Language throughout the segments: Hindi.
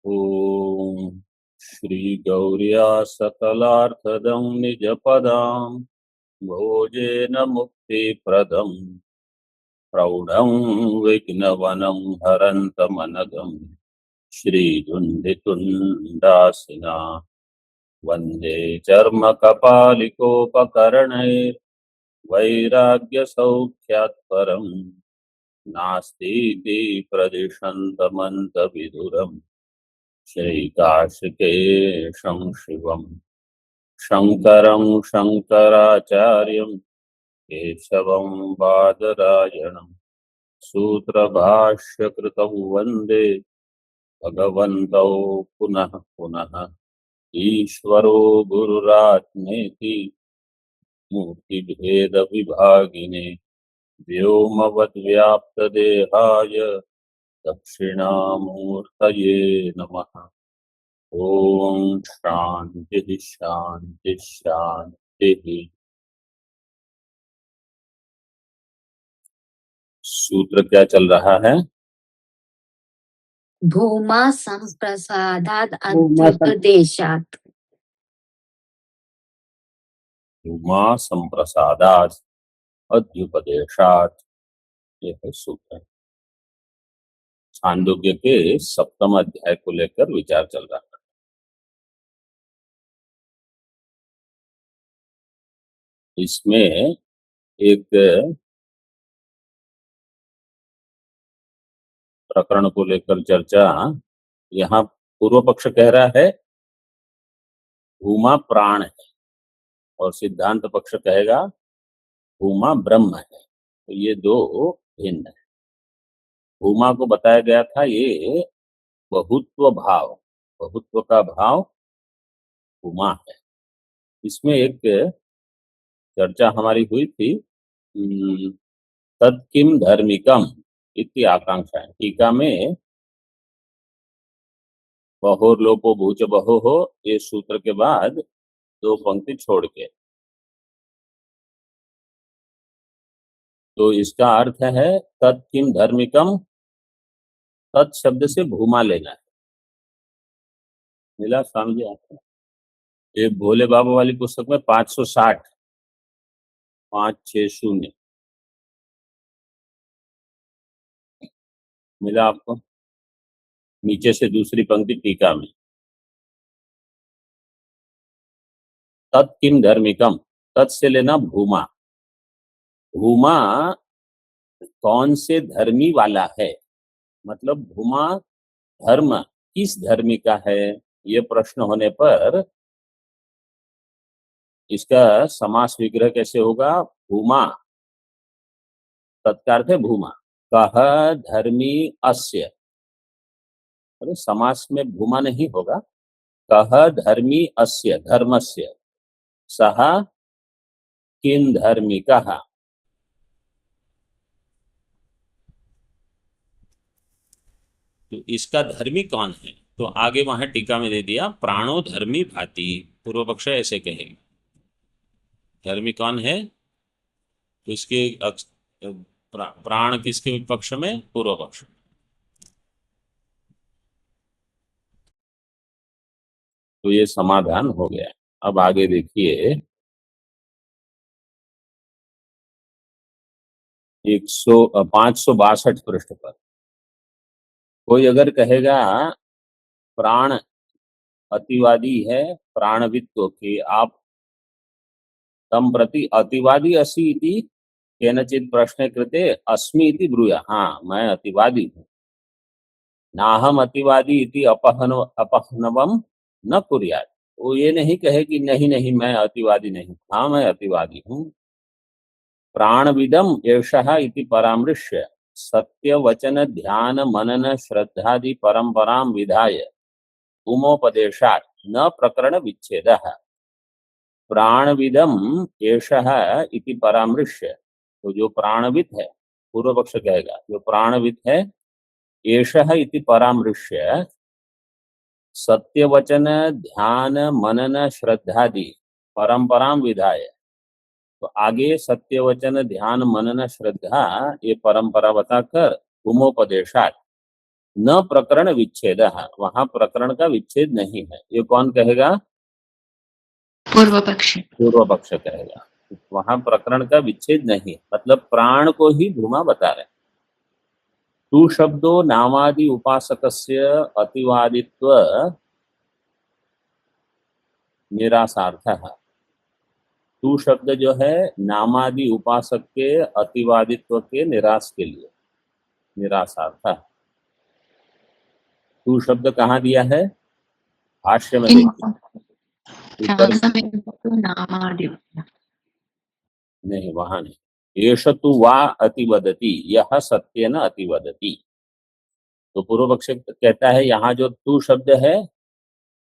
ॐ श्रीगौर्या सकलार्थदं निजपदां भोजेन मुक्तिप्रदं प्रौढं विघ्नवनं हरन्तमनघं श्रीदुन्दितुण्डासिना वन्दे चर्मकपालिकोपकरणैर्वैराग्यसौख्यात् परं नास्तीति प्रदिशन्तमन्तविदुरम् श्रीकाशिकेशं शिवं शङ्करं शङ्कराचार्यं केशवं बादरायणं सूत्रभाष्यकृतौ वन्दे भगवन्तौ पुनः पुनः। ईश्वरो गुरुरात्मेति मूर्तिभेदविभागिने व्योमवद्व्याप्तदेहाय दक्षिणामूर्तये नमः। ओम शांति शांति शांति। सूत्र क्या चल रहा है? भूमा संप्रसादात् अध्युपदेशात्। भूमा संप्रसादात् अध्युपदेशात्, यह है सूत्र। छांदोग्य के 7वें अध्याय को लेकर विचार चल रहा है। इसमें एक प्रकरण को लेकर चर्चा। यहाँ पूर्व पक्ष कह रहा है भूमा प्राण है और सिद्धांत पक्ष कहेगा भूमा ब्रह्म है। तो ये दो भिन्न है। भूमा को बताया गया था ये बहुत्व भाव, बहुत्व का भाव भूमा है। इसमें एक चर्चा हमारी हुई थी तत्किम धर्मिकम इति आकांक्षा है। टीका में बहोर लोपो भूच बहो हो, ये सूत्र के बाद 2 पंक्ति छोड़ के, तो इसका अर्थ है तत्किम धर्मिकम। तत् शब्द से भूमा लेना है। मिला स्वामी जी आपको? ये भोले बाबा वाली पुस्तक में 560 560 मिला आपको? नीचे से दूसरी पंक्ति टीका में तत्किम धर्मिकम, तत् से लेना भूमा। भूमा कौन से धर्मी वाला है, मतलब भूमा धर्म किस धर्मी का है, ये प्रश्न होने पर इसका समास विग्रह कैसे होगा? भूमा तत्कार्थ है भूमा कह धर्मी अस्य। अरे समास में भूमा नहीं होगा। कह धर्मी अस्य धर्मस्य सह किन धर्मी कहा। तो इसका धर्मी कौन है? तो आगे वहां टीका में दे दिया प्राणो धर्मी भाति। पूर्व पक्ष ऐसे कहेगा धर्मी कौन है, तो इसके प्राण किसके पक्ष में? पूर्व पक्ष। तो ये समाधान हो गया। अब आगे देखिए 562 पृष्ठ पर कोई अगर कहेगा प्राण अतिवादी है, प्राणवित्व के आप तम प्रति अतिवादी असि इति केनचित् प्रश्ने कृते अस्मि इति ब्रूया। हाँ, मैं अतिवादी हूँ। नाहम अतिवादी इति अपहनवम न कुर्यात्। वो ये नहीं कहे कि नहीं नहीं मैं अतिवादी नहीं। हाँ, मैं अतिवादी हूँ। प्राणविदम एषः इति परामृश्य सत्यवचन ध्यान मनन श्रद्धादि परंपरां विधाय उमोपदेशात् न प्रकरण विच्छेदः। प्राणविदम एषः इति परामृश्य, तो जो प्राणविद है, पूर्व पक्ष कहेगा जो प्राणविद है, एषः इति परामृश्य सत्यवचन ध्यान मनन श्रद्धादि परंपरां विधाय। तो आगे सत्यवचन ध्यान मनन श्रद्धा ये परंपरा बताकर उमोपदेशात् न प्रकरण विच्छेद, वहां प्रकरण का विच्छेद नहीं है। ये कौन कहेगा? पूर्व पक्षी। पूर्व पक्ष कहेगा वहां प्रकरण का विच्छेद नहीं, मतलब प्राण को ही भूमा बता रहे। तू शब्दो नामादि उपासकस्य अतिवादित्व निरासार्थः। तू शब्द जो है नामादि उपासक के अतिवादित्व के निराश के लिए निरासार्थः। तू शब्द कहाँ दिया है? भाष्य में देखिए, ऊपर नहीं, वहां नहीं। एष तु वा अतिवदति, यह सत्येन अतिवदति। तो पूर्व पक्ष कहता है यहाँ जो तू शब्द है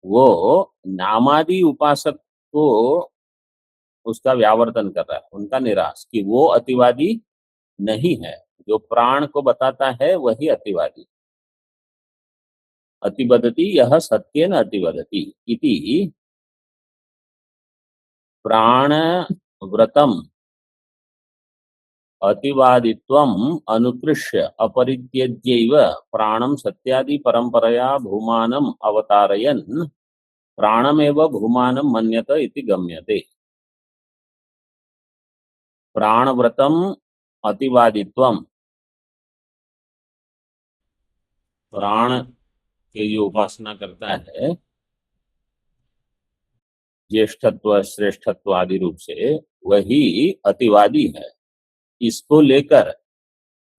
वो नामादि उपासक को उसका व्यावर्तन कर रहा है, उनका निराश, कि वो अतिवादी नहीं है। जो प्राण को बताता है वही अतिवादी। अतिवदति यह सत्येन अतिवदति इति प्राण व्रतम अतिवादित्वम अनुकृष्य अपरित्यज्यैव प्राणम सत्यादि परंपरया भूमानम अवतारयन् प्राणमेव भूमानम मन्यत इति गम्यते। प्राणव्रतम अतिवादित्वम, प्राण के जो उपासना करता है ज्येष्ठत्व श्रेष्ठत्व आदि रूप से, वही अतिवादी है। इसको लेकर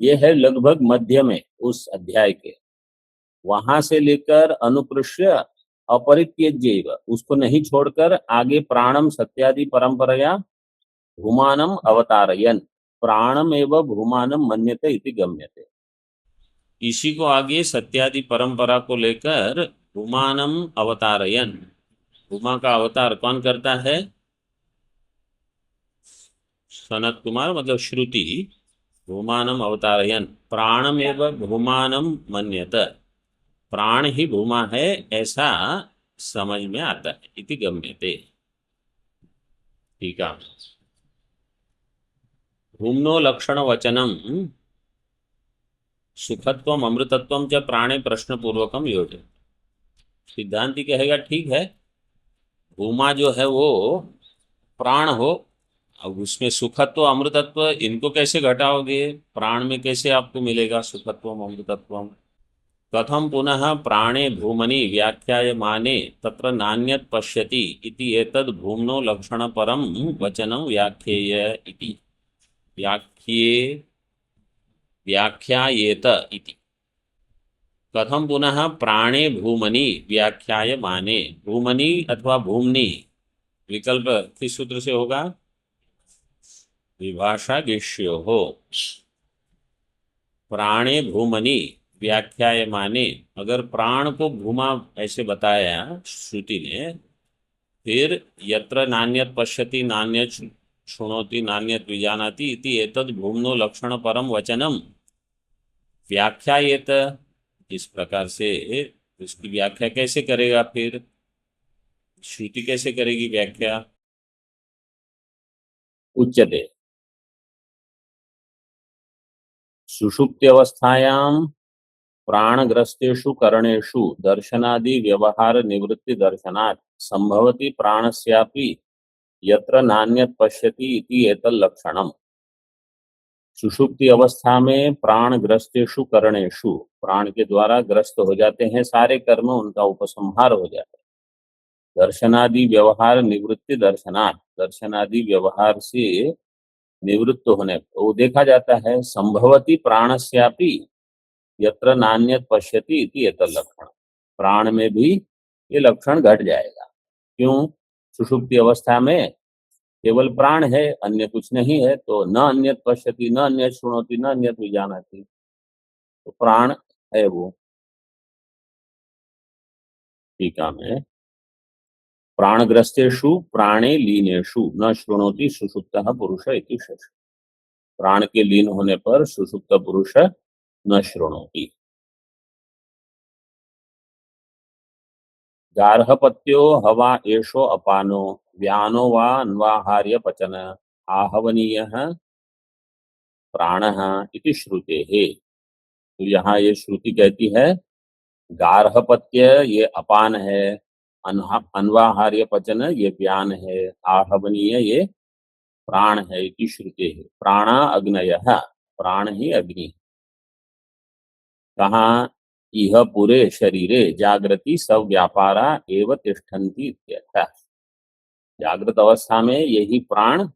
ये है लगभग मध्य में उस अध्याय के, वहां से लेकर अनुकृष्य अपरित्यज्यैव, उसको नहीं छोड़कर आगे प्राणम सत्यादि परंपरया भूमानम अवतारयन् प्राणम एवं भूमानम मन्यते इति गम्यते। इसी को आगे सत्यादि परंपरा को लेकर भूमानम अवतारयन्, भूमा का अवतार कौन करता है? सनत कुमार मतलब श्रुति। भूमानम अवतारयन् प्राणमेव भूमानम मन्यत, प्राण ही भूमा है ऐसा समझ में आता है। इति गम्यते। ठीक है। भूम्नो लक्षण वचनम सुखत्वम अमृतत्वम च प्राणे प्रश्न पूर्वकम योजन। सिद्धांति कहेगा ठीक है, भूमा जो है वो प्राण हो, अब उसमें सुखत्व अमृतत्व इनको कैसे घटाओगे? प्राण में कैसे आपको मिलेगा सुखत्व अमृतत्व? कथम पुनः प्राणे भूमनि व्याख्यायमाने तत्र नान्यत् पश्यति इति एतद् भूम्नो लक्षण परम वचनं व्याख्येय इति व्याख्यायेत इति। कथम पुनः प्राणे भूमनि व्याख्यायमाने, भूमनि अथवा भूमनि विकल्प किस सूत्र से होगा? विभाषा गिष्यो हो। प्राणे भूमनि व्याख्यायमाने, अगर प्राण को भूमा ऐसे बताया श्रुति ने, फिर यत्र नान्यत् पश्यति नान्यत् शृणोति नान्यत् विजानाति इति एतद् भूम्नो लक्षण परम वचनम व्याख्यायेत। इस प्रकार से इसकी व्याख्या कैसे करेगा? फिर श्रुति कैसे करेगी व्याख्या? उच्यते सुषुप्त्यवस्थायां प्राणग्रस्तेषु करणेषु दर्शनादि व्यवहार निवृत्ति दर्शनात् संभवति प्राणस्यापि यत्र नान्यत् पश्यति इति एतल् लक्षणम्। सुषुप्ति अवस्था में प्राणग्रस्तेषु करणेषु, प्राण के द्वारा ग्रस्त हो जाते हैं सारे कर्म, उनका उपसंहार हो जाता है। दर्शनादि व्यवहार निवृत्ति दर्शनात्, दर्शनादि व्यवहार से निवृत्त होने वो देखा जाता है। संभवति प्राणस्यापि यत्र नान्यत् पश्यति इति एतत् लक्षण, प्राण में भी ये लक्षण घट जाएगा। क्यों? सुषुप्ति अवस्था में केवल प्राण है, अन्य कुछ नहीं है, तो न अन्यत् पश्यति न अन्यत् शृणोति न अन्यत् विजानाति, तो प्राण है वो। टीका में प्राणग्रस्तेषु प्राणे लीनेषु न शृणोति सुषुप्तः पुरुष इति शेष। प्राण के लीन होने पर सुषुप्त पुरुष न शृणोति। गार्हपत्यो हवा एषो अपानो व्यानो वा अन्वाहार्य पचन आहवनीयः प्राणः इति श्रुतेः। तो यहाँ ये श्रुति कहती है गार्हपत्य ये अपान है, अन्वाहार्य पचन ये व्यान है, आहवनीय ये प्राण है इति श्रुते है। प्राणा अग्नयः, प्राण ही अग्नि है। कहाँ? इह पूरे शरीरे जागृति सब व्यापारा एव तिष्ठन्ति इत्यर्थः। जागृत अवस्था में यही प्राण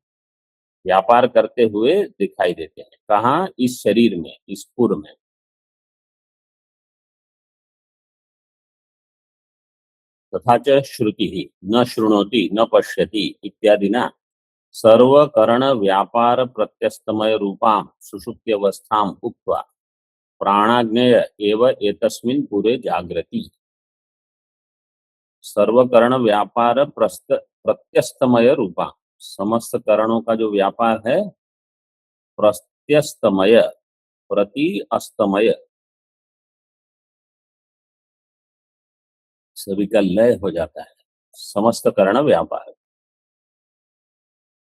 व्यापार करते हुए दिखाई देते हैं। कहाँ? इस शरीर में, इस पुर में। तथा च श्रुति न शृणोति न पश्यति इत्यादिना सर्वकरण व्यापार प्रत्यस्तमय रूपां सुषुप्त्यवस्थाम् उक्त्वा प्राणाग्नेय एव एतस्मिन् पुरे जागृति। सर्वकरण व्यापार प्रत्यस्तमय रूपा, समस्त करणों का जो व्यापार है, प्रत्यस्तमय, प्रति अस्तमय, सभी का लय हो जाता है। समस्त करण व्यापार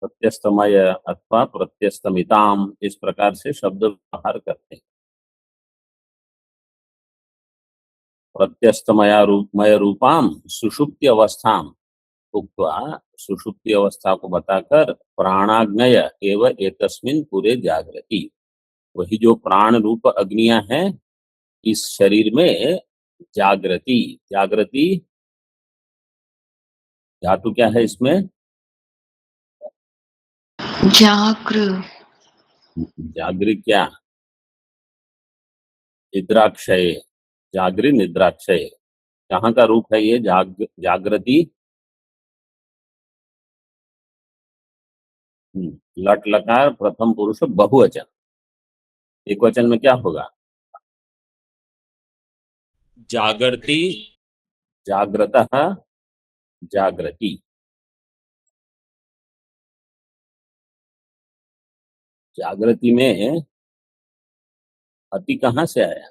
प्रत्यस्तमय अथवा प्रत्यस्तमिताम, इस प्रकार से शब्द व्यवहार करते हैं। प्रत्यस्तमय रूपाम सुषुप्ति अवस्थाम उक्त्वा, सुषुप्ति अवस्था को बताकर प्राणाग्नय एव एतस्मिन् पुरे जागृति, वही जो प्राण रूप अग्नियां हैं इस शरीर में जागृति। जागृति धातु क्या है इसमें? जागृ। जागृ क्या? निद्राक्षय, जागृ निद्राक्षय। कहाँ का रूप है ये जागृति? लट लकार प्रथम पुरुष बहुवचन, एक वचन में क्या होगा? जागृति, जागृतः, जागृति। जागृति में अति कहाँ से आया?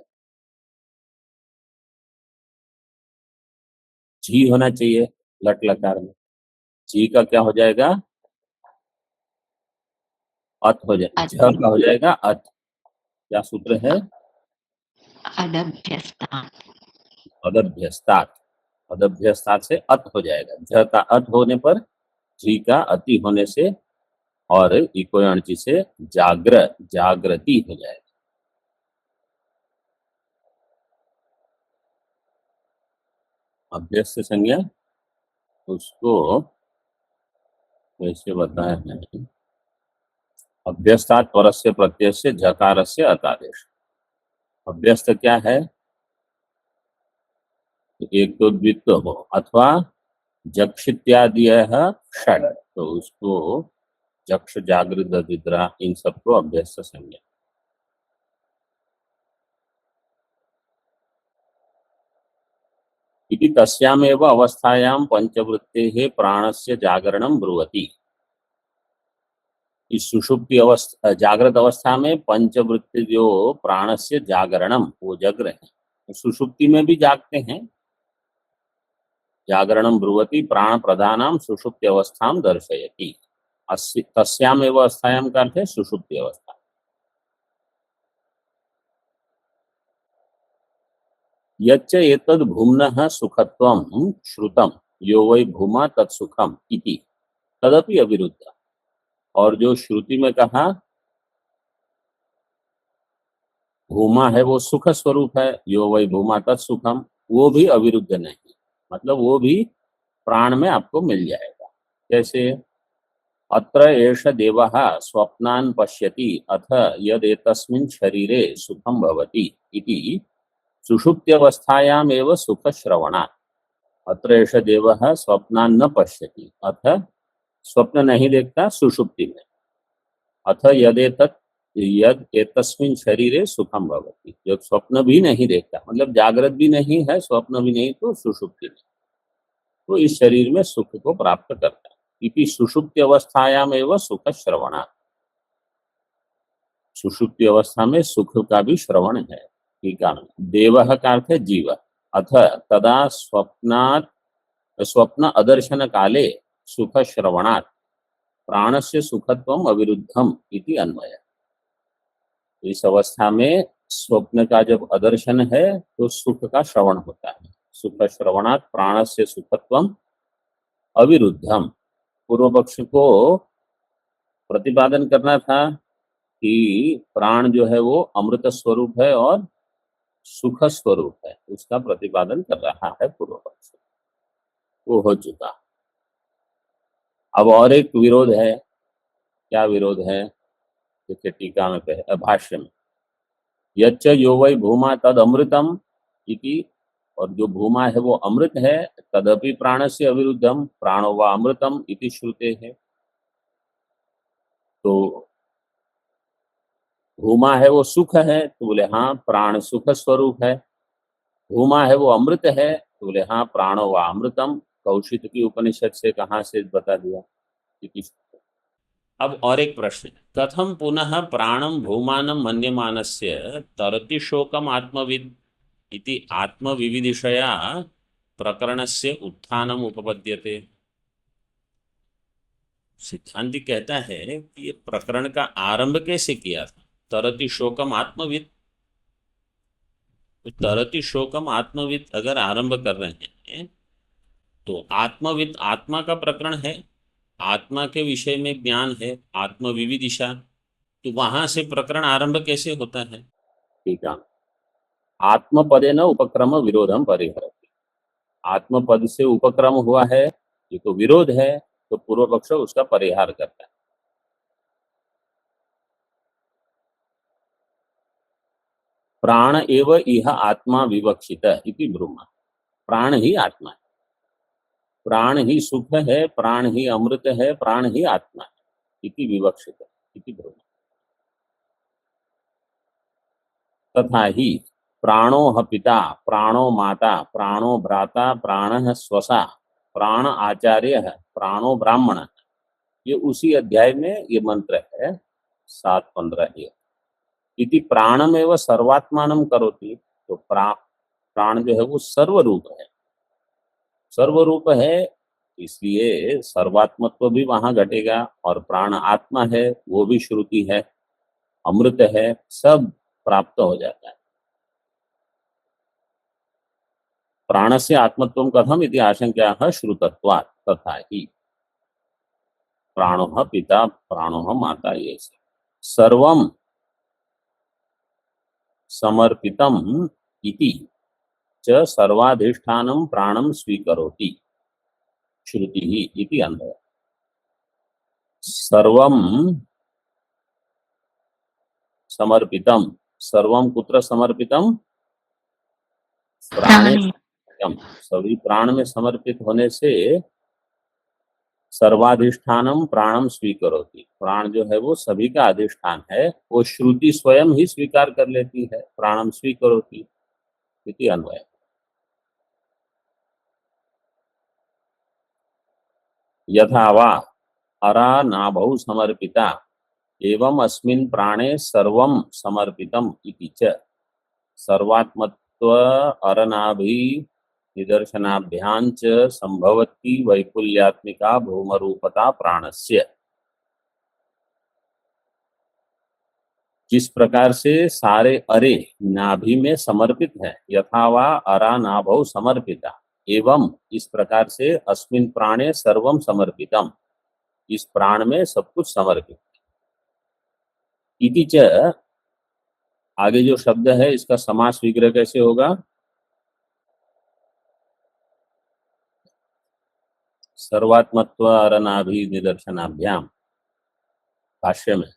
जी होना चाहिए लट लकार में। जी का क्या हो जाएगा? अत हो जाएगा। झ का हो जाएगा अत। क्या सूत्र है? अदभ्यस्तात्। अदभ्यस्तात्, अदभ्यस्तात् से अत हो जाएगा। झ का अत होने पर, जी का अति होने से और इको अणची से जागृति हो जाएगा। अभ्यस्त संज्ञा उसको कैसे बताया है? अभ्यस्तात् परस्य प्रत्यय झकारस्य अतादेश। अभ्यस्त क्या है? एक तो द्वित्व हो अथवा जक्षित्यादि षड, तो उसको जक्ष जागृत निद्रा इन सबको अभ्यस्त संज्ञा। इति तस्यामेव अवस्थायां पंचवृत्तेः प्राणस्य जागरणं ब्रुवति। इस सुषुप्ति अवस्था, जागृत अवस्था में पंचवृत्ति जो प्राणस्य जागरणम, वो जग रहे हैं। सुषुप्ति में भी जागते हैं। जागरणम ब्रुवति प्राण प्रधानाम सुषुप्ति अवस्थाम दर्शयति। तस्यामेव अवस्थायां का अर्थ है सुषुप्ति अवस्था। यच्च एतद् भूम्नः सुखत्वं श्रुतम यो वै भूमा तत्सुखम इति तदपि अविरुद्ध। और जो श्रुति में कहा भूमा है वो सुख स्वरूप है, यो वै भूमा तत्सुखम, वो भी अविरुद्ध नहीं, मतलब वो भी प्राण में आपको मिल जाएगा। जैसे अत्र एष देवः स्वप्नान् पश्यति अथ यदेतस्मिन् शरीरे सुखं भवति इति सुषुप्त्यवस्थायामेव सुखश्रवणात्। अत्र एष देवः स्वप्नान् न पश्यति, अथ स्वप्न नहीं देखता सुषुप्ति में, अथ यद एतस्मिन् शरीरे सुखम भवति, जब स्वप्न भी नहीं देखता, मतलब जागृत भी नहीं है स्वप्न भी नहीं, तो सुषुप्ति में, तो इस शरीर में सुख को प्राप्त करता है। इति सुषुप्ति अवस्थायाम एवं सुख श्रवणा, सुषुप्ति अवस्था में सुख का भी श्रवण है। ठीक है। देवः का अर्थ है जीव। अथ तदा स्वप्न अदर्शन काले सुख श्रवणात् प्राणस्य सुखत्वम अविरुद्धम इति अन्वय। इस अवस्था में स्वप्न का जब अदर्शन है तो सुख का श्रवण होता है। सुख श्रवणात् प्राणस्य सुखत्वम अविरुद्धम। पूर्व पक्ष को प्रतिपादन करना था कि प्राण जो है वो अमृत स्वरूप है और सुख स्वरूप है, उसका प्रतिपादन कर रहा है पूर्व पक्ष। वो हो चुका। अब और एक विरोध है। क्या विरोध है? देखिए टीका में भाष्य में, यच्च यो वै भूमा तद अमृतम इति, और जो भूमा है वो अमृत है, तदपि प्राण से अविरुद्धम प्राणो व अमृतम इति श्रुते है। तो भूमा है वो सुख है, तो बोले हाँ प्राण सुख स्वरूप है। भूमा है वो अमृत है, तो बोले हाँ प्राणो व अमृतम। कौशिक की उपनिषद से कहाँ से बता दिया? इति श्रुते। अब और एक प्रश्न, कथम पुनः प्राणम भूमानं मन्यमानस्य तरति शोकम आत्मविद इति आत्मविविदिषया प्रकरणस्य उत्थानम उपपद्यते। सिद्धांति कहता है कि ये प्रकरण का आरंभ कैसे किया था? तरति शोकम आत्मविद। तो तरति शोकम आत्मविद अगर आरंभ कर रहे हैं तो आत्मविद आत्मा का प्रकरण है, आत्मा के विषय में ज्ञान है, आत्मविविदिशा, तो वहां से प्रकरण आरंभ कैसे होता है? ठीक है, आत्मपदेन उपक्रम विरोधम परिहरति। आत्मपद से उपक्रम हुआ है, ये तो विरोध है, तो पूर्व पक्ष उसका परिहार करता है। प्राण एव इह आत्मा विवक्षित इति ब्रह्म। प्राण ही आत्मा है, प्राण ही सुख है, प्राण ही अमृत है, प्राण ही आत्मा है इति विवक्षित इति ब्रह्म। तथा ही प्राणो पिता, प्राणो माता, प्राणो भ्राता, प्राण स्वसा, प्राण आचार्य, प्राणो ब्राह्मण, ये उसी अध्याय में ये मंत्र है 7:15 इति प्राणमेव सर्वात्मानं करोति। तो प्राण जो है वो सर्वरूप है, सर्वरूप है, इसलिए सर्वात्मत्व भी वहां घटेगा। और प्राण आत्मा है, वो भी श्रुति है, अमृत है, सब प्राप्त हो जाता है। प्राणस्य आत्मत्वं कथम इति आशंक्याः श्रुतत्वात् तथा ही प्राणो पिता, प्राणो माता, ये सर्वं समर्पितम इति च सर्वाधिष्ठानं प्राणं स्वीकरोति श्रुति ही इति अन्वय। सर्वं समर्पितम, सर्वं कुत्र समर्पितम? प्राणे समर्पितम। सभी प्राण में समर्पित होने से सर्वाधिष्ठानम प्राणम स्वीकरोति, प्राण जो है वो सभी का अधिष्ठान है, वो श्रुति स्वयं ही स्वीकार कर लेती है, प्राणम स्वीकरोति इति अन्वय। यथा वा अरा नाभौ समर्पिता एवं अस्मिन् प्राणे सर्वं समर्पितम इति च सर्वात्मत्व अरनाभि निदर्शनाभ्यां च संभवति वैकुल्यात्मिका भूमरूपता प्राणस्य। जिस प्रकार से सारे अरे नाभि में समर्पित है, यथा वा अरा नाभौ समर्पिता, एवं इस प्रकार से अस्मिन् प्राणे सर्वम समर्पितम, इस प्राण में सब कुछ समर्पित। इति च, आगे जो शब्द है इसका समास विग्रह कैसे होगा? सर्वात्मत्व अरनाभि निदर्शनाभ्याम, भाष्य में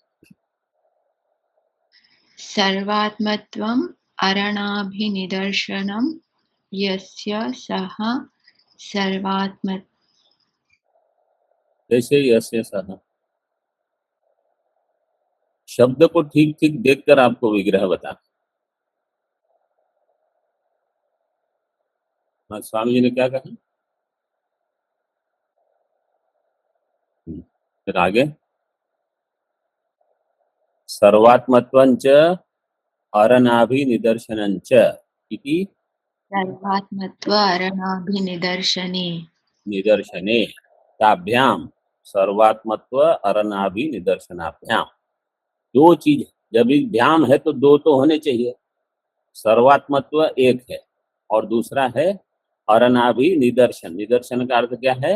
सर्वात्मत्वम् अरणाभिनिदर्शनं यस्य सः सर्वात्म। जैसे यस्य सह, शब्द को ठीक ठीक देखकर आपको विग्रह बता। स्वामी जी ने क्या कहा? फिर आगे सर्वात्मत्वंच अरनाभि निदर्शनंच इति सर्वात्मत्व अरणाभिनिदर्शने निदर्शने ताभ्याम सर्वात्मत्व अरनाभि निदर्शनाभ्याम। दो चीज, जब भ्याम है तो दो तो होने चाहिए, सर्वात्मत्व एक है और दूसरा है अरनाभि निदर्शन। निदर्शन का अर्थ क्या है?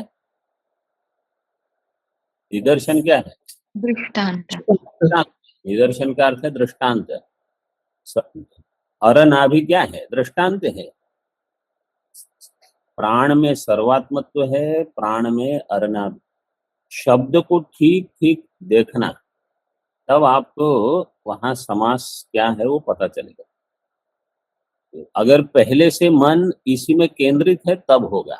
निदर्शन क्या है? दृष्टांत। दृष्टांत। निदर्शन का अर्थ है दृष्टांत। अरनाभि क्या है? दृष्टांत है। प्राण में सर्वात्मत्व है, प्राण में अरनाभि। शब्द को ठीक ठीक देखना, तब आपको वहां समास क्या है वो पता चलेगा। अगर पहले से मन इसी में केंद्रित है तब होगा।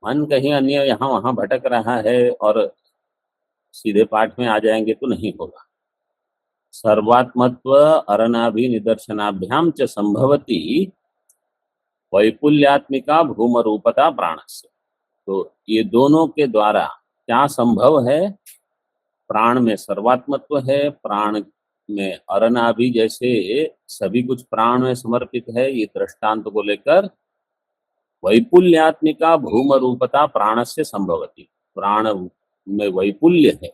मन कहीं अन्य यहाँ वहां भटक रहा है और सीधे पाठ में आ जाएंगे तो नहीं होगा। सर्वात्मत्व अरनाभि निदर्शनाभ्याम च संभवती वैपुल्यात्मिका भूमरूपता प्राणस्य। तो ये दोनों के द्वारा क्या संभव है? प्राण में सर्वात्मत्व है, प्राण में अरनाभि जैसे सभी कुछ प्राण में समर्पित है, ये दृष्टांत को लेकर वैपुल्यात्मिका भूम रूपता प्राणस्य संभवती। प्राण में वैपुल्य है,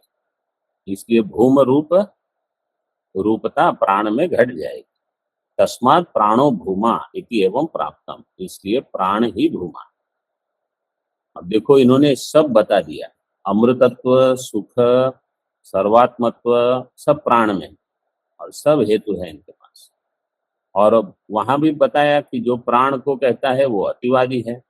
इसलिए भूम रूपता प्राण में घट जाएगी। तस्मात् प्राणो भूमा इति एवं प्राप्तम, इसलिए प्राण ही भूमा। अब देखो इन्होंने सब बता दिया, अमृतत्व, सुख, सर्वात्मत्व सब प्राण में, और सब हेतु है इनके पास। और वहां भी बताया कि जो प्राण को कहता है वो अतिवादी है।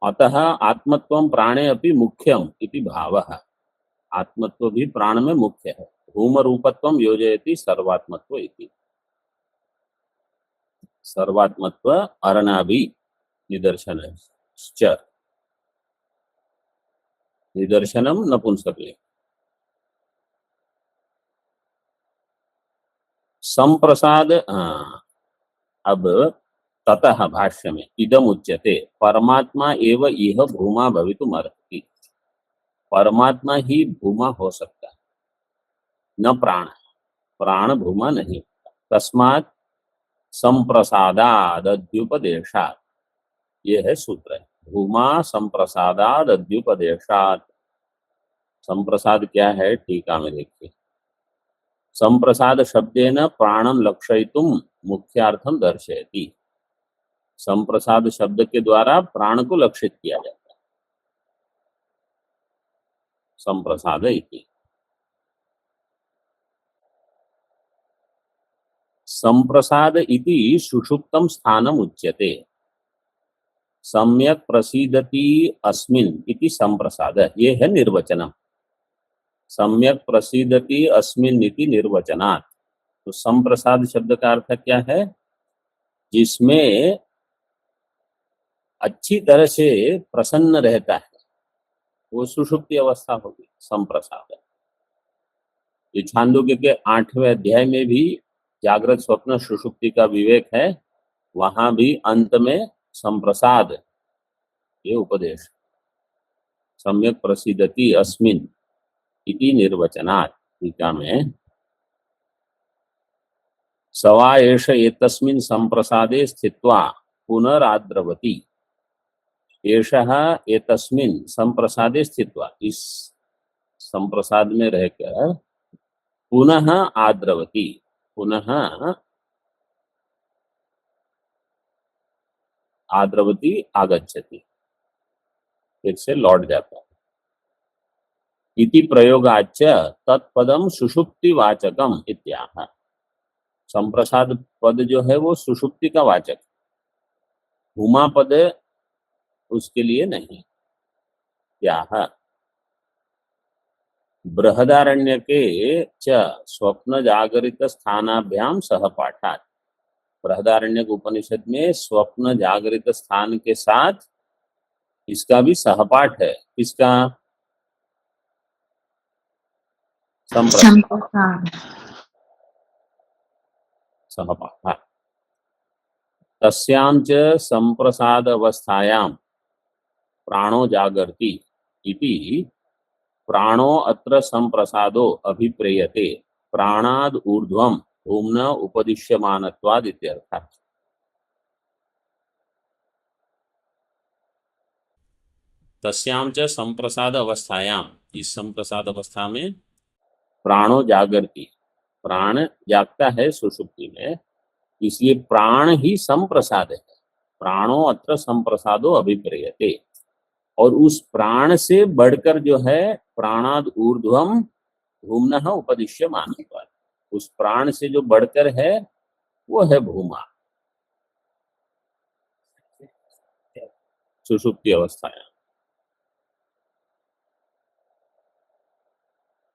अतः आत्मत्वं प्राणे अपि मुख्यम इति भावः। आत्मत्व भी प्राण में मुख्य है। भूम रूपत्वं योजयति सर्वात्मत्व इति। सर्वात्मत्व अरनाभि निदर्शन, निदर्शनम नपुंसकलिंग। संप्रसाद, अब ततः भाष्य में इदम उच्यते परमात्मा एव इह भूमा भवितुम अर्हति। परमात्मा ही भूमा हो सकता है, न प्राण। प्राण भूमा नहीं। तस्मात् संप्रसादाद अध्युपदेशात्, ये है सूत्र। भूमा संप्रसादाद अध्युपदेशात्। संप्रसाद क्या है? टीका में देखिए। संप्रसाद शब्देन प्राणं लक्षयितुम मुख्यार्थम दर्शयति। संप्रसाद शब्द के द्वारा प्राण को लक्षित किया जाता है। संप्रसाद इति। संप्रसाद इति सुषुप्तम स्थानम उच्यते। सम्यक प्रसीदति अस्मिन् इति संप्रसाद, ये है निर्वचनम। सम्यक प्रसीदति अस्मिन् इति निर्वचनात्। तो संप्रसाद शब्द का अर्थ क्या है? जिसमें अच्छी तरह से प्रसन्न रहता है, वो सुषुप्ति अवस्था होगी संप्रसाद। ये छांदोग्य के 8वें अध्याय में भी जागृत स्वप्न सुषुप्ति का विवेक है, वहां भी अंत में संप्रसाद ये उपदेश। सम्यक प्रसिद्धति अस्मिन् इति निर्वचनात्। टीका में सवा एष एतस्मिन् संप्रसादे स्थित्वा पुनराद्रवति। एषः एतस्मिन् संप्रसादे स्थित्वा, इस संप्रसाद में रहकर पुनः आद्रवति, पुनः आद्रवति आगच्छति, फिर से लौट जाता है। इति प्रयोगाच्च तत्पदम सुषुप्ति वाचकम इत्याह। संप्रसाद पद जो है वो सुषुप्ति का वाचक, भूमा पद उसके लिए नहीं। त्याह बृहदारण्यके च स्वप्न जागरित स्थानाभ्याम सहपाठात्। बृहदारण्यक उपनिषद में स्वप्न जागरित स्थान के साथ इसका भी सहपाठ है। इसका संप्रसाद। सहपाठ। तस्यां च संप्रसाद अवस्थायां प्राणो जागर्ति इति प्राणो अत्र संप्रसादो अभिप्रेयते प्राणाद ऊर्ध्वं भूम्न उपदिश्यमानत्वाद इत्यर्थः। तस्याम च संप्रसाद अवस्थायाम, इस संप्रसाद अवस्था में प्राणो जागृति, प्राण जागता है सुषुप्ति में, इसलिए प्राण ही संप्रसाद है। प्राणो अत्र संप्रसादो अभिप्रेयते, और उस प्राण से बढ़कर जो है प्राणाद ऊर्ध्वम भूम्नः उपदिश्यमान, उस प्राण से जो बढ़कर है वो है भूमा, सुषुप्ति अवस्था है।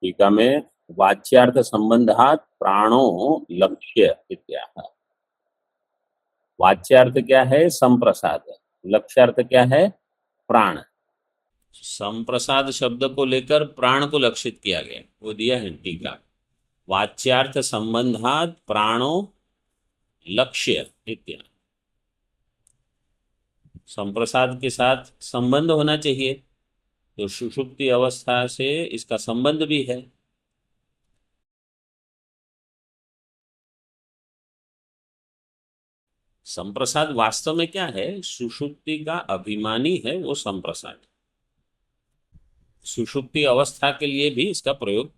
टीका में वाच्यार्थ संबंधात प्राणो लक्ष्य इत्याह। वाच्यार्थ क्या है? संप्रसाद। लक्ष्यार्थ क्या है? प्राण। संप्रसाद शब्द को लेकर प्राण को लक्षित किया गया, वो दिया है टीका। वाच्यार्थ संबंधात प्राणो लक्ष्य इत्यादि, संप्रसाद के साथ संबंध होना चाहिए, तो सुषुप्ति अवस्था से इसका संबंध भी है। संप्रसाद वास्तव में क्या है? सुषुप्ति का अभिमानी है वो संप्रसाद। सुषुप्ति अवस्था के लिए भी इसका प्रयोग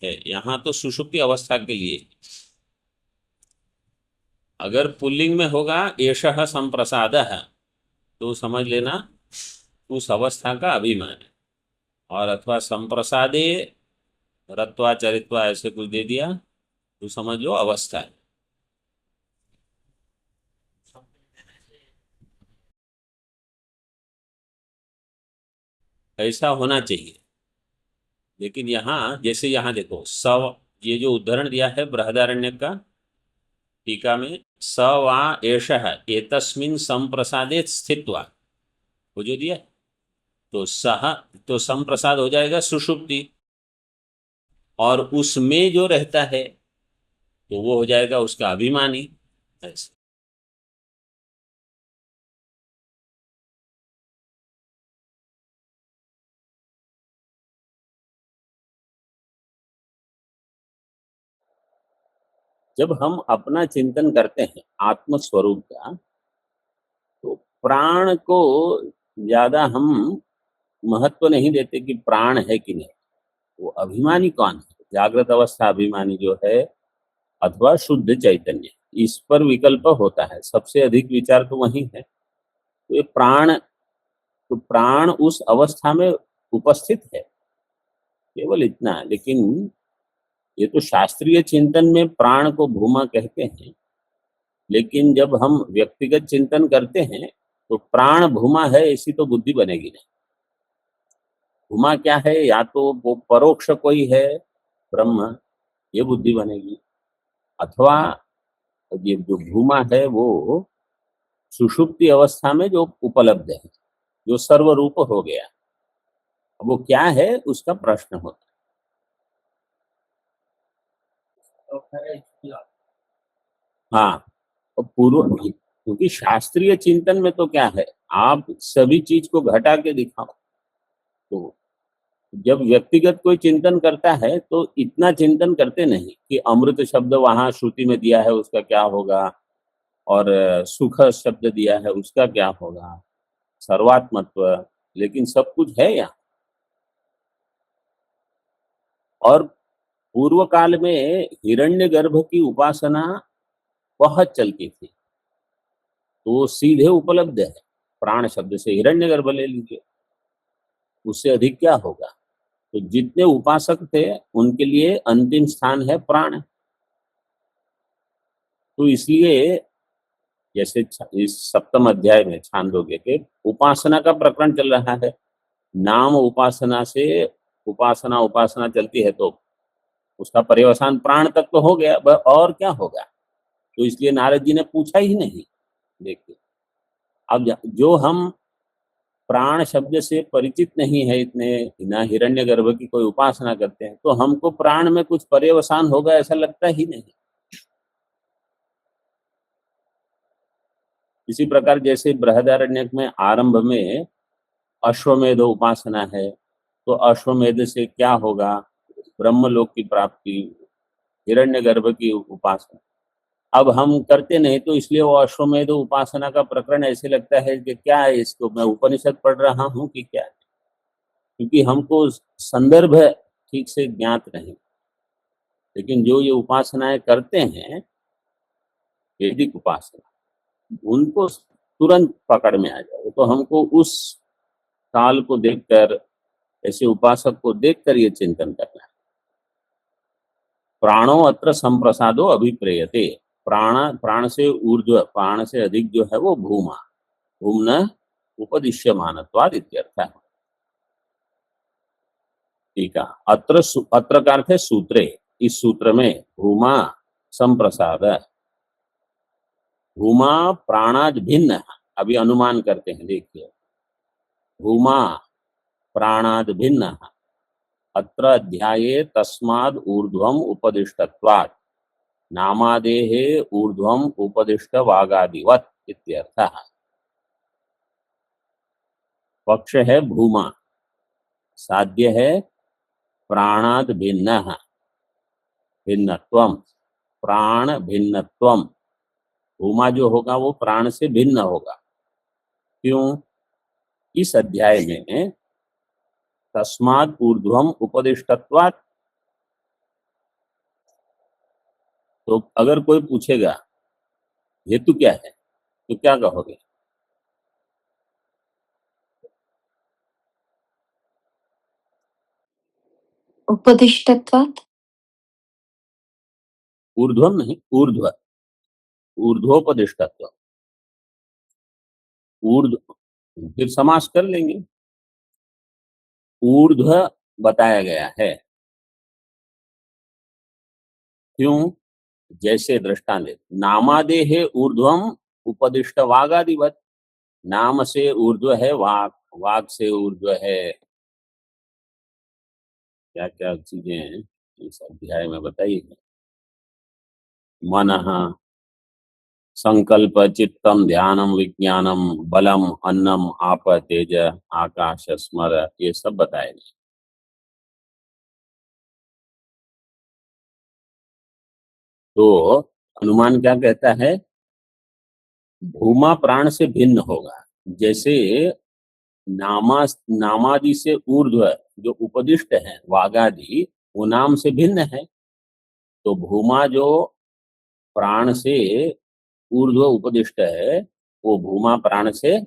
है, यहां तो सुषुप्ति अवस्था के लिए। अगर पुल्लिंग में होगा एषः संप्रसादः, तो समझ लेना उस अवस्था का अभिमान है, और अथवा संप्रसादे रत्वा चरित्वा ऐसे कुछ दे दिया तो समझ लो अवस्था है। ऐसा होना चाहिए, लेकिन यहाँ जैसे यहाँ देखो सव, ये जो उदाहरण दिया है बृहदारण्य का टीका में, स वा एषः एतस्मिन् संप्रसादे स्थित्वा, वो जो दिया तो सह, तो संप्रसाद हो जाएगा सुषुप्ति, और उसमें जो रहता है तो वो हो जाएगा उसका अभिमानी। ऐसे जब हम अपना चिंतन करते हैं आत्म स्वरूप का, तो प्राण को ज्यादा हम महत्व नहीं देते कि प्राण है कि नहीं। वो अभिमानी कौन है? जागृत अवस्था अभिमानी जो है, अथवा शुद्ध चैतन्य, इस पर विकल्प होता है। सबसे अधिक विचार तो वही है। तो ये प्राण, तो प्राण उस अवस्था में उपस्थित है, केवल इतना। लेकिन ये तो शास्त्रीय चिंतन में प्राण को भूमा कहते हैं, लेकिन जब हम व्यक्तिगत चिंतन करते हैं तो प्राण भूमा है ऐसी तो बुद्धि बनेगी नहीं। भूमा क्या है? या तो वो परोक्ष कोई है ब्रह्म, ये बुद्धि बनेगी, अथवा ये जो भूमा है वो सुषुप्ति अवस्था में जो उपलब्ध है, जो सर्वरूप हो गया। अब वो क्या है उसका प्रश्न होता है। हाँ, और पूर्व, क्योंकि शास्त्रीय चिंतन में तो क्या है, आप सभी चीज को घटा के दिखाओ। तो जब व्यक्तिगत कोई चिंतन करता है तो इतना चिंतन करते नहीं कि अमृत शब्द वहां श्रुति में दिया है उसका क्या होगा, और सुख शब्द दिया है उसका क्या होगा, सर्वात्मत्व, लेकिन सब कुछ है यहाँ। और पूर्व काल में हिरण्यगर्भ की उपासना बहुत चलती थी, तो वो सीधे उपलब्ध है। प्राण शब्द से हिरण्यगर्भ ले लीजिए, उससे अधिक क्या होगा। तो जितने उपासक थे उनके लिए अंतिम स्थान है प्राण। तो इसलिए जैसे इस सप्तम अध्याय में छांदोग्य के उपासना का प्रकरण चल रहा है, नाम उपासना से उपासना उपासना चलती है, तो उसका पर्यवसान प्राण तक तो हो गया, और क्या होगा। तो इसलिए नारद जी ने पूछा ही नहीं। देखिए, अब जो हम प्राण शब्द से परिचित नहीं है इतने, ना हिरण्यगर्भ की कोई उपासना करते हैं, तो हमको प्राण में कुछ पर्यवसान होगा ऐसा लगता ही नहीं। इसी प्रकार जैसे बृहदारण्यक में आरंभ में अश्वमेध उपासना है, तो अश्वमेध से क्या होगा? ब्रह्मलोक की प्राप्ति, हिरण्यगर्भ की उपासना। अब हम करते नहीं, तो इसलिए वो अश्वमेध उपासना का प्रकरण ऐसे लगता है कि क्या है, इसको मैं उपनिषद पढ़ रहा हूँ कि क्या है। क्योंकि हमको संदर्भ ठीक से ज्ञात नहीं। लेकिन जो ये उपासनाएं करते हैं, वैदिक उपासना, उनको तुरंत पकड़ में आ जाए। तो हमको उस काल को देखकर, ऐसे उपासक को देखकर ये चिंतन करना है। प्राणो अत्र संप्रसादो अभिप्रेयते। प्राण से ऊर्ध्व, प्राण से अधिक जो है वो भूमा, भूमना उपदिश्यमानत्वाद इत्यर्थ है। ठीक है। अत्र का अर्थ है सूत्रे। इस सूत्र में भूमा संप्रसाद, भूमा प्राणाद भिन्न, अभी अनुमान करते हैं, देखिए, भूमा प्राणाद भिन्न अत्र अध्याये तस्माद ऊर्ध्वम उपदिष्टत्वात् नामादेहे ऊर्ध्वम उपदिष्ट वागादिवत इत्यर्थः। पक्ष है भूमा, साध्य है प्राणाद भिन्न, भिन्नत्वम, प्राण भिन्नत्वम। भूमा जो होगा वो प्राण से भिन्न होगा। क्यों? इस अध्याय में तस्माद ऊर्ध्वम उपदिष्टत्वात्, तो अगर कोई पूछेगा हेतु क्या है तो क्या कहोगे? उपदिष्टत्वात्। ऊर्ध्वम नहीं, ऊर्ध्व, ऊर्ध्वोपदिष्टत्व, ऊर्ध्व, फिर समास कर लेंगे। ऊर्ध्व बताया गया है। क्यों? जैसे दृष्टांत, नामादेहे ऊर्ध्वम उपदिष्ट वागादिवत। नाम से ऊर्ध्व है वाक, वाक से ऊर्ध्व है, क्या क्या चीजें हैं इस अध्याय में बताइए। मनः, संकल्प, चित्तम, ध्यानम, विज्ञानम, बलम, अन्नम, आप, तेज, आकाश, स्मर, ये सब बताए गए। तो अनुमान क्या कहता है? भूमा प्राण से भिन्न होगा। जैसे नामादि से ऊर्ध्व जो उपदिष्ट है वागादि, वो नाम से भिन्न है। तो भूमा जो प्राण से ऊर्ध्व उपदिष्ट है, वो भूमा प्राण से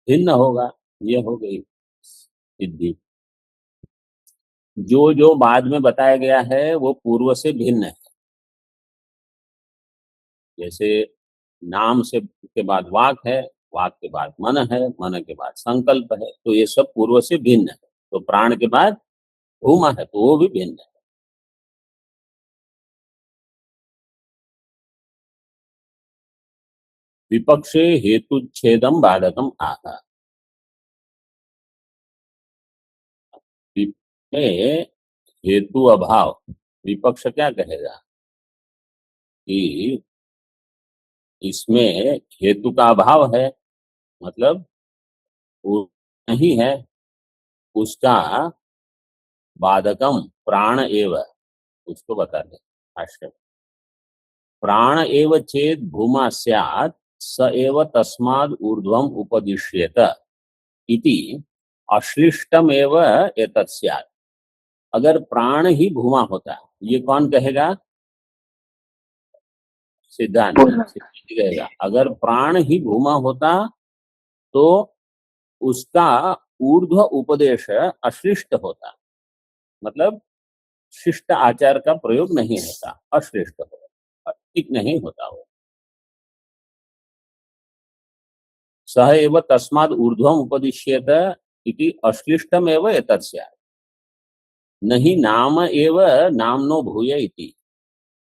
भिन्न होगा। ये हो गई सिद्धि। जो जो बाद में बताया गया है वो पूर्व से भिन्न है। जैसे नाम से के बाद वाक है, वाक के बाद मन है, मन के बाद संकल्प है, तो ये सब पूर्व से भिन्न है। तो प्राण के बाद भूमा है, तो वो भी भिन्न है। विपक्षे हेतुच्छेदम बाधकम आह। में हेतु अभाव, विपक्ष क्या कहेगा कि इसमें हेतु का अभाव है, मतलब वो नहीं है, उसका बाधकम प्राण एव, उसको बता दे भाष्य। प्राण एव चेत भूमा स्यात् स एव तस्माद् ऊर्ध्वम उपदिश्येत इति अश्लिष्टम एव एतत् स्यात्। अगर प्राण ही भूमा होता, ये कौन कहेगा? सिद्धांत कहेगा अगर प्राण ही भूमा होता तो उसका ऊर्ध्व उपदेश अश्लिष्ट होता, मतलब शिष्ट आचार का प्रयोग नहीं होता, अश्लिष्ट होता, ठीक नहीं होता वो। सह एव तस्माद् ऊर्ध्वम उपदिश्येत इति अश्लिष्टम एव एतत् स्यात्। नहीं नाम एव नामनो भूय इति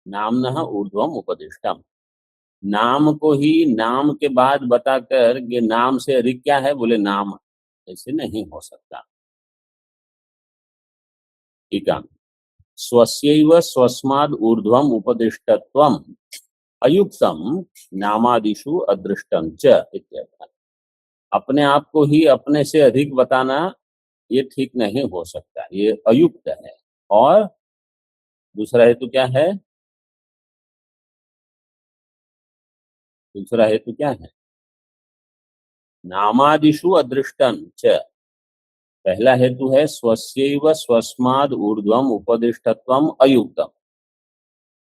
नामनः ऊर्ध्वम उपदिष्टम। नाम को ही नाम के बाद बताकर ये नाम से अधिक क्या है, बोले नाम, ऐसे नहीं हो सकता। ठीक है। स्वस्यैव स्वस्माद् ऊर्ध्वम उपदिष्टत्वम अयुक्तम नामादिषु अदृष्टम च इत्यर्थः। अपने आप को ही अपने से अधिक बताना ये ठीक नहीं हो सकता, ये अयुक्त है। और दूसरा हेतु क्या है? दूसरा हेतु क्या है? नामादिषु अदृष्टम च, पहला हेतु है स्वस्यैव स्वस्माद् ऊर्ध्वम् उपदिष्टत्वम् अयुक्तम्,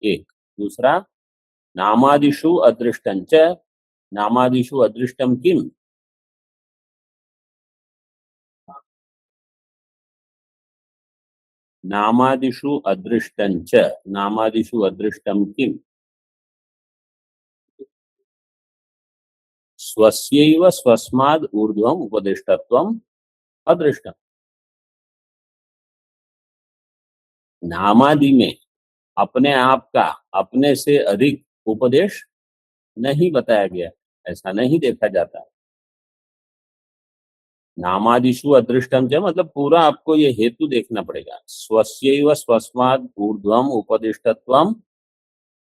एक। दूसरा, नामादिषु अदृष्टं च, नामादिषु अदृष्टं किम, नामादिषु अदृष्टं च, नामादिषु अदृष्टं किम, स्वस्यैव स्वस्माद् ऊर्ध्वम् उपदिष्टत्वम् अदृष्टम्। नामादि में अपने आप का अपने से अधिक उपदेश नहीं बताया गया, ऐसा नहीं देखा जाता। नामादिषु अदृष्टम च मतलब पूरा आपको ये हेतु देखना पड़ेगा। स्वस्यैव स्वस्माद् ऊर्ध्वम् उपदिष्टत्वम्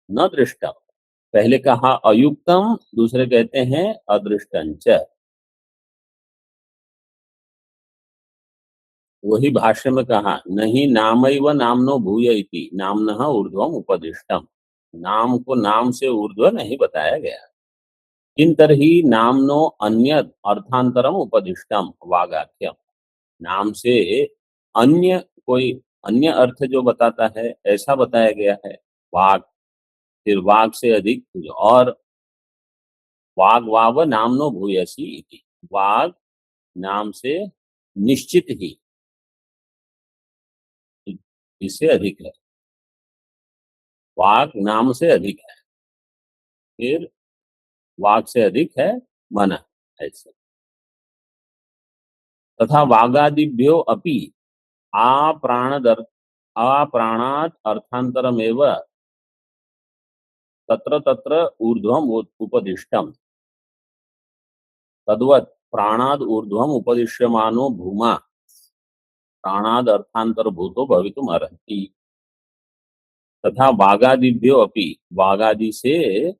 न दृष्टम, पहले कहा अयुक्तम, दूसरे कहते हैं अदृष्टं च। वही भाष्य में कहा नहीं नामैव नामनो भूय इति नामनः ऊर्ध्वम् उपदिष्टम, नाम को नाम से ऊर्ध्व नहीं बताया गया। किंतर्हि नामनो अन्यत् अर्थांतरम उपदिष्टम वागाख्यम, नाम से अन्य कोई अन्य अर्थ जो बताता है ऐसा बताया गया है। वाग, फिर वाग से अधिक कुछ और, वाग वाव नामनो भूयसी इति, वाग नाम से निश्चित ही इससे अधिक है, वाग नाम से अधिक है, फिर वाग से अधिक है मन, ऐसे। तथा वागादिभ्यो अपि अप्राणात् अर्थांतरमेव तत्र तत्र ऊर्ध्वम् उपदिष्टम्, तद्वत् प्राणाद् ऊर्ध्वम् उपदिश्यमानो भूमा प्राणाद् अर्थांतरभूतो भवितुम् अर्हति। तथा वागादिभ्यो अपि, वागादि से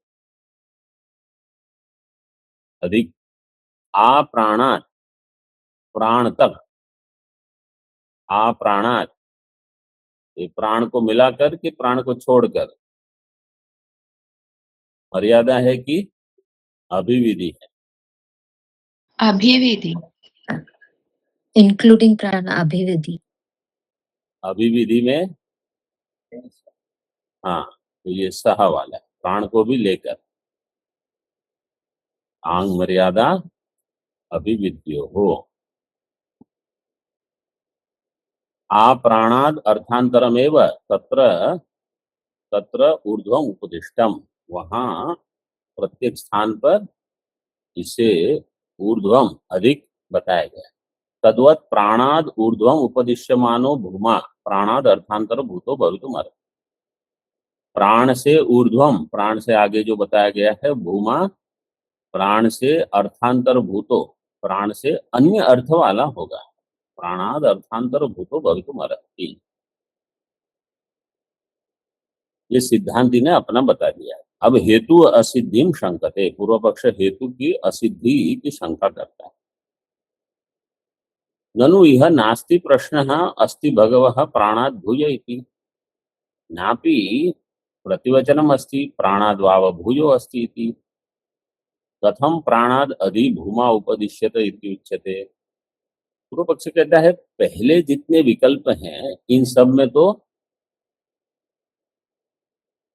अधिक, अप्राणात् प्राण तक, अप्राणात् ये प्राण को मिलाकर के प्राण को छोड़कर, मर्यादा है कि अभिविधि है, अभिविधि, इंक्लूडिंग प्राण अभिविधि। अभिविधि में हाँ, तो ये सह वाला है, प्राण को भी लेकर, आंग मर्यादा अभिविद्यो हो। अप्राणाद् अर्थांतरमेव तत्र तत्र ऊर्ध्वम् उपदिष्टम, वहां प्रत्येक स्थान पर इसे ऊर्ध्वम अधिक बताया गया। तद्वत् प्राणाद् ऊर्ध्वम् उपदिश्यमानो भूमा प्राणाद् अर्थांतर भूतो भवितुम् अर्हति। प्राण से ऊर्ध्वम, प्राण से आगे जो बताया गया है भूमा, प्राण से अर्थांतर भूतो, प्राण से अन्य अर्थ वाला होगा, प्राणाद् अर्थांतर भूतो भवितुम् अर्हति। ये सिद्धांति ने अपना बता दिया। अब हेतु असिद्धिम शंकते, पूर्व पक्ष हेतु की असिद्धि की शंका करता है। ननु यह नास्ति प्रश्न अस्ति भगवः प्राणाद् भूय इति, नापि प्रतिवचनम अस्ति प्राणाद्वाव भूयो अस्ति इति, कथम प्राणाद् अधि भूमा उपदिश्यते इति उच्यते। पूर्व पक्ष कहता है पहले जितने विकल्प हैं इन सब में तो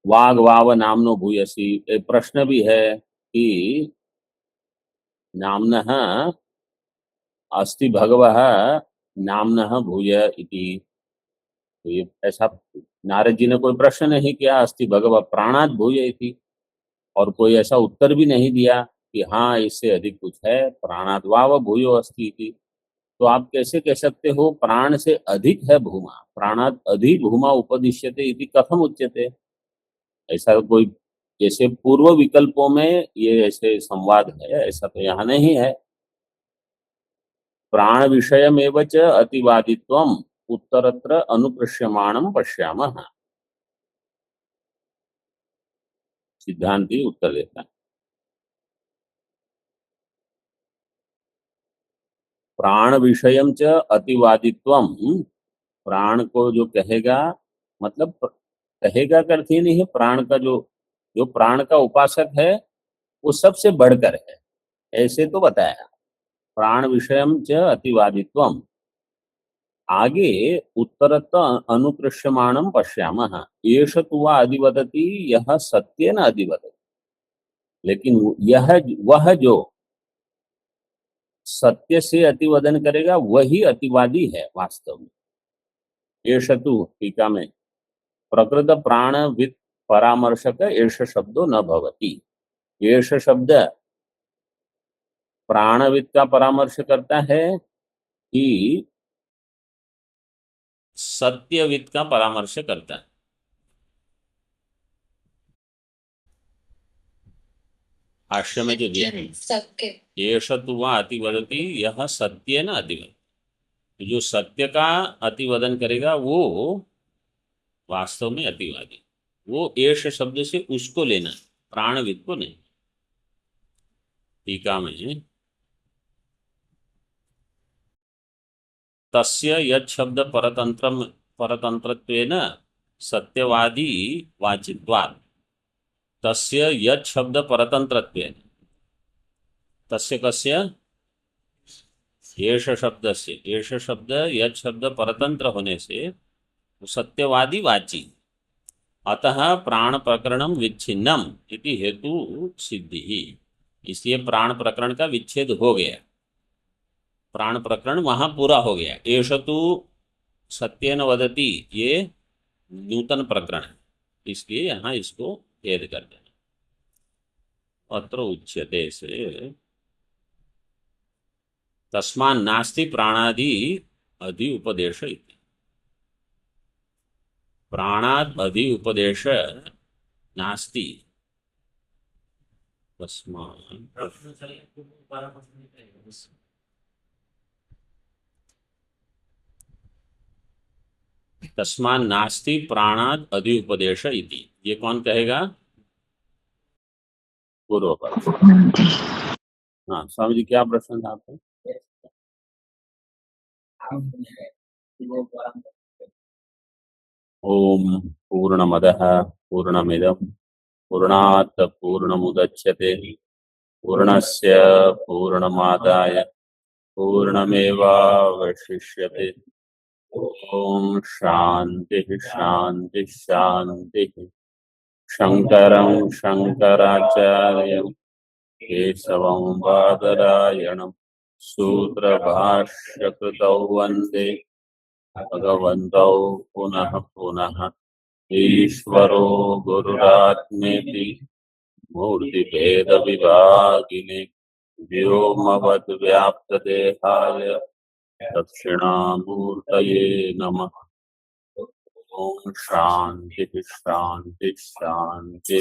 वाग वाव नामनो भूयसी, प्रश्न भी है कि नामनः अस्ति भगवः नामनः भूय इति, तो ये ऐसा नारद जी ने कोई प्रश्न नहीं किया अस्ति भगवः प्राणाद् भूय इति, और कोई ऐसा उत्तर भी नहीं दिया कि हाँ इससे अधिक कुछ है, प्राणाद् वाव भूयो अस्ति इति। तो आप कैसे कह सकते हो प्राण से अधिक है भूमा, प्राणाद् अधि भूमा उपदिश्यते इति कथम उच्यते। ऐसा कोई जैसे पूर्व विकल्पों में ये ऐसे संवाद है, ऐसा तो यहाँ नहीं है। प्राण विषयमेव च अतिवादित्वम् उत्तरत्र अनुपृश्यमाणं पश्यामः। सिद्धांति उत्तर देता है प्राण विषयम च अतिवादित्वम, प्राण को जो कहेगा, मतलब कहेगा करती नहीं है, प्राण का जो जो प्राण का उपासक है वो सबसे बढ़कर है, ऐसे तो बताया। प्राण विषयम च अतिवादित्वम, आगे उत्तरत अनुकृष्यमाणं पश्यामः। एष तु वा अधिवदति यह सत्येन अधिवदति, लेकिन यह वह जो सत्य से अतिवदन करेगा वही अतिवादी है वास्तव में। एष तु टीका में प्रकृत प्राणविद परामर्शक एष शब्दो न भवति। एष शब्द प्राणविद का परामर्श करता है कि सत्यविद का परामर्श करता है। भाष्य में जो दिया एष तु वा अतिवदति यह सत्येन अतिवदति, जो सत्य का अतिवदन करेगा वो वास्तव में अतिवादी। वो एष शब्द से उसको लेना, प्राणविद को नहीं। टीका में तस्य यत् शब्द परतंत्रत्वेन सत्यवादी वाचित्वात्। तस्य यत् शब्द परतंत्रत्वेन, तस्य कस्य एष शब्द से, एष शब्द यत् शब्द परतंत्र होने से वो सत्यवादी वाची। अतः प्राण प्रकरणम विच्छिन्नम इति हेतु सिद्धि ही, इसलिए प्राण प्रकरण का विच्छेद हो गया, प्राण प्रकरण वहां पूरा हो गया। एष तु सत्येन वदति ये नूतन प्रकरण है, इसलिए यहाँ इसको भेद कर देना। अत्र उच्यते से तस्मान् नास्ति प्राणादि अधि उपदेश इति। प्राणाद अधि उपदेश नास्ति। तस्मान् नास्ति प्राणाद अधि उपदेश इति। ये कौन कहेगा? पूर्व पक्ष। हाँ स्वामी जी, क्या प्रश्न था आपका? ओम पूर्णमदः पूर्णमिदं पूर्णात् पूर्णमुदच्यते पूर्णस्य पूर्णमादाय पूर्णमेवावशिष्यते। ओम शांति शांति शांति। शंकरं शंकराचार्यं केशवं बादरायणं सूत्रभाष्यकृतौ वन्दे भगवन्तौ पुनः पुनः। ईश्वरो गुरुरात्मेति मूर्तिभेदविभागिने व्योमवद्व्याप्तदेहाय दक्षिणामूर्तये नमः। ओम शांति शांति शांति।